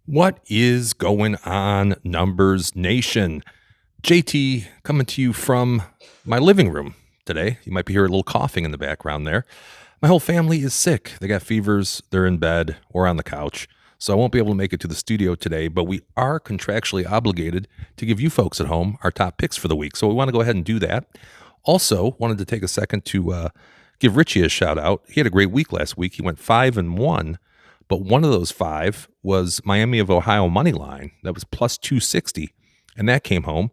What is going on, Numbers Nation? JT coming to you from my living room today. You might be hearing a little coughing in the background there. My whole family is sick. They got fevers, they're in bed or on the couch. So I won't be able to make it to the studio today, but we are contractually obligated to give you folks at home our top picks for the week. So we want to go ahead and do that. Also, wanted to take a second to give Richie a shout out. He had a great week last week. He went 5-1. But one of those five was Miami of Ohio money line. That was plus 260, and that came home.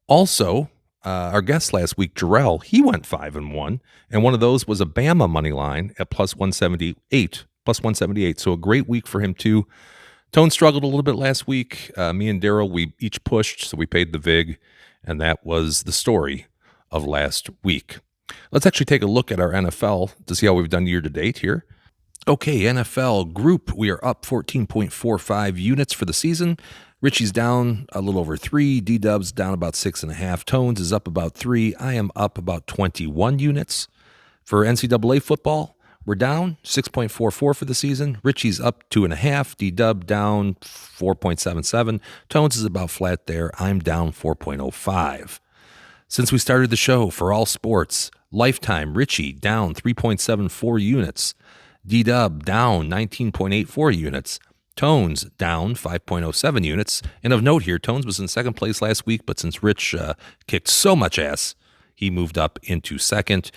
Also, our guest last week, Jarrell, he went 5-1, and one of those was a Bama money line at plus 178. Plus 178. So a great week for him too. Tone struggled a little bit last week. Me and Daryl, we each pushed, so we paid the vig, and that was the story of last week. Let's actually take a look at our NFL to see how we've done year to date here. Okay, NFL group, we are up 14.45 units for the season. Richie's down a little over 3. D-Dub's down about 6.5. Tones is up about 3. I am up about 21 units. For NCAA football, we're down 6.44 for the season. Richie's up 2.5. D-Dub down 4.77. Tones is about flat there. I'm down 4.05. Since we started the show for all sports, lifetime, Richie down 3.74 units. D-Dub down 19.84 units. Tones down 5.07 units. And of note here, Tones was in second place last week, but since Rich kicked so much ass, he moved up into second.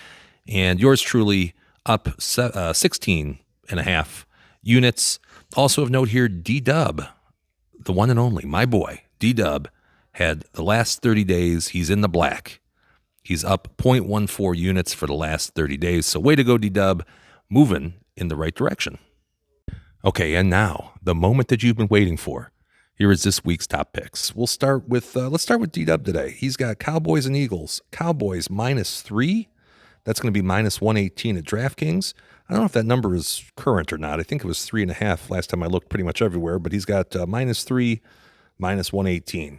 And yours truly up 16.5 units. Also of note here, D-Dub, the one and only, my boy, D-Dub, had the last 30 days, he's in the black. He's up 0.14 units for the last 30 days. So way to go, D-Dub, moving in the right direction. Okay, and now the moment that you've been waiting for. Here is this week's top picks. We'll start with let's start with D-Dub today. He's got Cowboys and Eagles. Cowboys -3. That's going to be -118 at DraftKings. I don't know if that number is current or not. I think it was 3.5 last time I looked pretty much everywhere. But he's got -3, -118.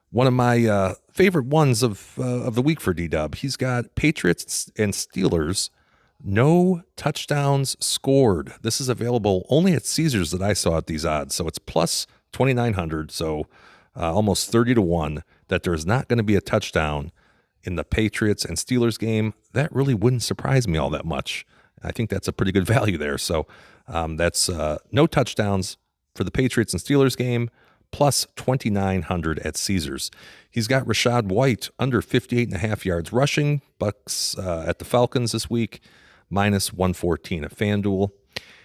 One of my favorite ones of the week for D-Dub. He's got Patriots and Steelers. No touchdowns scored. This is available only at Caesars that I saw at these odds. So it's plus 2,900. So almost 30-1 that there's not going to be a touchdown in the Patriots and Steelers game. That really wouldn't surprise me all that much. I think that's a pretty good value there. So that's no touchdowns for the Patriots and Steelers game, plus 2,900 at Caesars. He's got Rachaad White under 58.5 yards rushing. Bucks at the Falcons this week. -114 at FanDuel.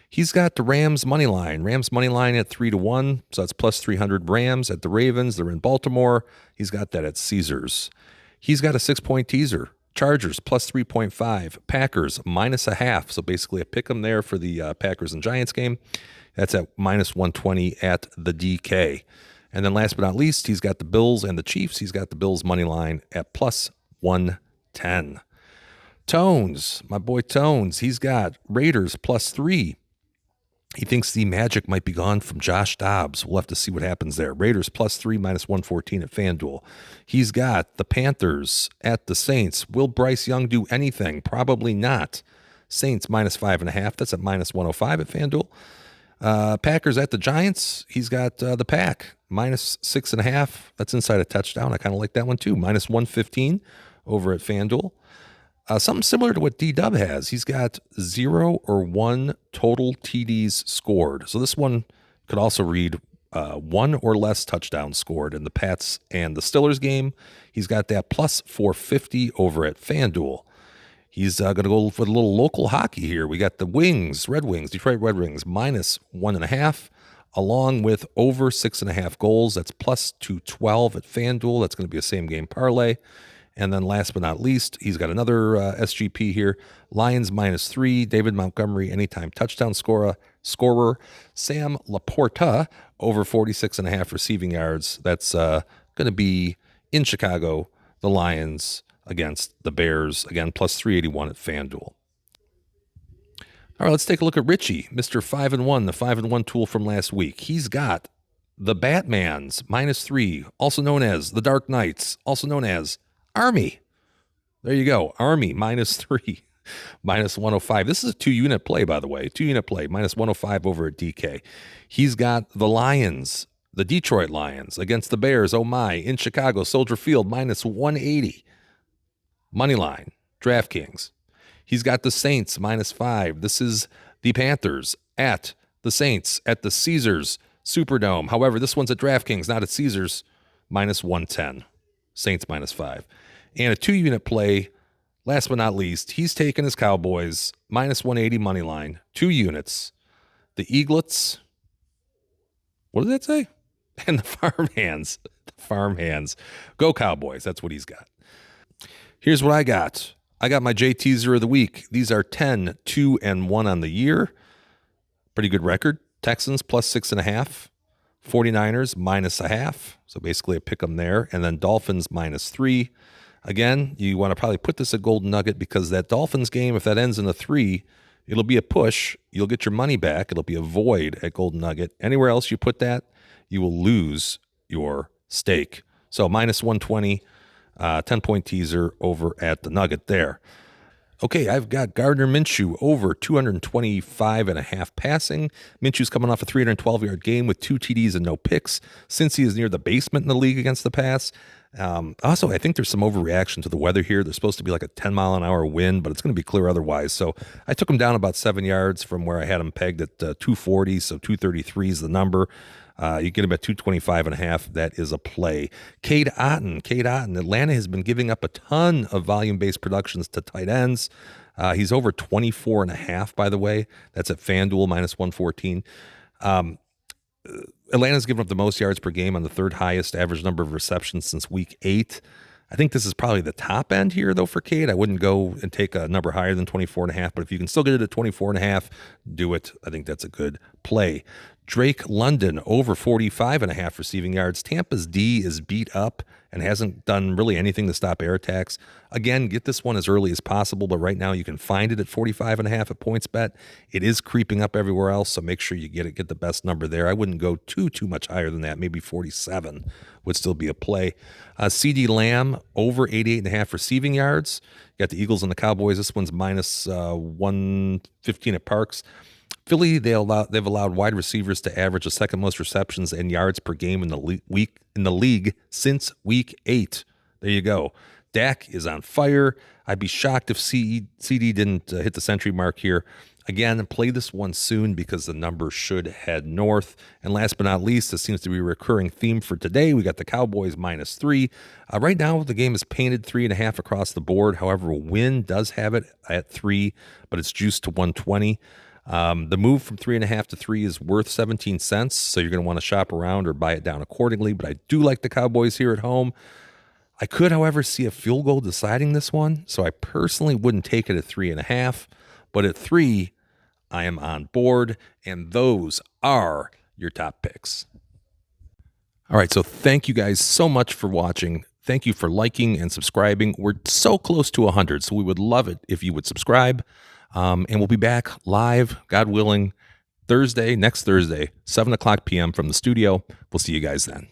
He's got the Rams money line. Rams money line at 3-1, so that's plus 300. Rams at the Ravens. They're in Baltimore. He's got that at Caesars. He's got a 6-point teaser. Chargers plus 3.5. Packers -0.5, so basically a pick 'em there for the Packers and Giants game. That's at -120 at the DK. And then last but not least, he's got the Bills and the Chiefs. He's got the Bills money line at plus 110. Tones, my boy Tones, he's got Raiders +3. He thinks the magic might be gone from Josh Dobbs. We'll have to see what happens there. Raiders +3, -114 at FanDuel. He's got the Panthers at the Saints. Will Bryce Young do anything? Probably not. Saints -5.5. That's at -105 at FanDuel. Packers at the Giants. He's got the Pack -6.5. That's inside a touchdown. I kind of like that one too. -115 over at FanDuel. Something similar to what D-Dub has. He's got 0 or 1 total TDs scored. So this one could also read 1 or less touchdowns scored in the Pats and the Steelers game. He's got that plus 450 over at FanDuel. He's going to go for the little local hockey here. We got the Wings, Red Wings, Detroit Red Wings, -1.5, along with over 6.5 goals. That's plus 212 at FanDuel. That's going to be a same game parlay. And then last but not least, he's got another SGP here. Lions -3, David Montgomery, anytime touchdown scorer. Sam Laporta, over 46.5 receiving yards. That's going to be in Chicago, the Lions against the Bears. Again, plus 381 at FanDuel. All right, let's take a look at Richie, Mr. 5-1, the 5-1 tool from last week. He's got the Batmans, -3, also known as the Dark Knights, also known as Army. There you go. Army -3. minus 105. This is a 2-unit play, by the way. 2-unit play, minus 105 over at DK. He's got the Lions, the Detroit Lions, against the Bears, oh my, in Chicago, Soldier Field, minus 180. Money line, DraftKings. He's got the Saints, minus 5. This is the Panthers at the Saints at the Caesars Superdome. However, this one's at DraftKings, not at Caesars, minus 110. Saints, minus 5. And a 2-unit play, last but not least, he's taken his Cowboys, minus 180 money line, 2 units. The Eaglets, what did that say? And the Farmhands. The Farmhands. Go Cowboys. That's what he's got. Here's what I got. I got my J teaser of the week. These are 10, 2, and 1 on the year. Pretty good record. Texans plus 6.5. 49ers minus 0.5. So basically a pick 'em there. And then Dolphins minus 3. Again, you want to probably put this at Golden Nugget because that Dolphins game, if that ends in a 3, it'll be a push. You'll get your money back. It'll be a void at Golden Nugget. Anywhere else you put that, you will lose your stake. So minus 120, 10-point teaser over at the Nugget there. Okay, I've got Gardner Minshew over 225.5 passing. Minshew's coming off a 312-yard game with 2 TDs and no picks. Since he is near the basement in the league against the pass. Also, I think there's some overreaction to the weather here. There's supposed to be like a 10-mile-an-hour wind, but it's going to be clear otherwise. So I took him down about 7 yards from where I had him pegged at 240, so 233 is the number. You get him at 225.5. That is a play. Cade Otton. Atlanta has been giving up a ton of volume-based productions to tight ends. He's over 24.5, by the way. That's at FanDuel, minus 114. Atlanta's given up the most yards per game on the 3rd highest average number of receptions since week 8. I think this is probably the top end here, though, for Cade. I wouldn't go and take a number higher than 24.5, but if you can still get it at 24.5, do it. I think that's a good play. Drake London over 45.5 receiving yards. Tampa's D is beat up and hasn't done really anything to stop air attacks. Again, get this one as early as possible, but right now you can find it at 45.5 at PointsBet. It is creeping up everywhere else, so make sure you get the best number there. I wouldn't go too much higher than that. Maybe 47 would still be a play. CeeDee Lamb over 88.5 receiving yards. You got the Eagles and the Cowboys. This one's minus 115 at Parks. Philly, they've allowed wide receivers to average the 2nd most receptions and yards per game in the league since week 8. There you go. Dak is on fire. I'd be shocked if CD didn't hit the century mark here. Again, play this one soon because the number should head north. And last but not least, this seems to be a recurring theme for today. We got the Cowboys minus 3. Right now, the game is painted 3.5 across the board. However, Win does have it at 3, but it's juiced to 120. The move from 3.5 to 3 is worth 17 cents, so you're going to want to shop around or buy it down accordingly. But I do like the Cowboys here at home. I could, however, see a field goal deciding this one, so I personally wouldn't take it at 3.5. But at 3, I am on board, and those are your top picks. All right, so thank you guys so much for watching. Thank you for liking and subscribing. We're so close to 100, so we would love it if you would subscribe. And we'll be back live, God willing, next Thursday, 7 o'clock p.m. from the studio. We'll see you guys then.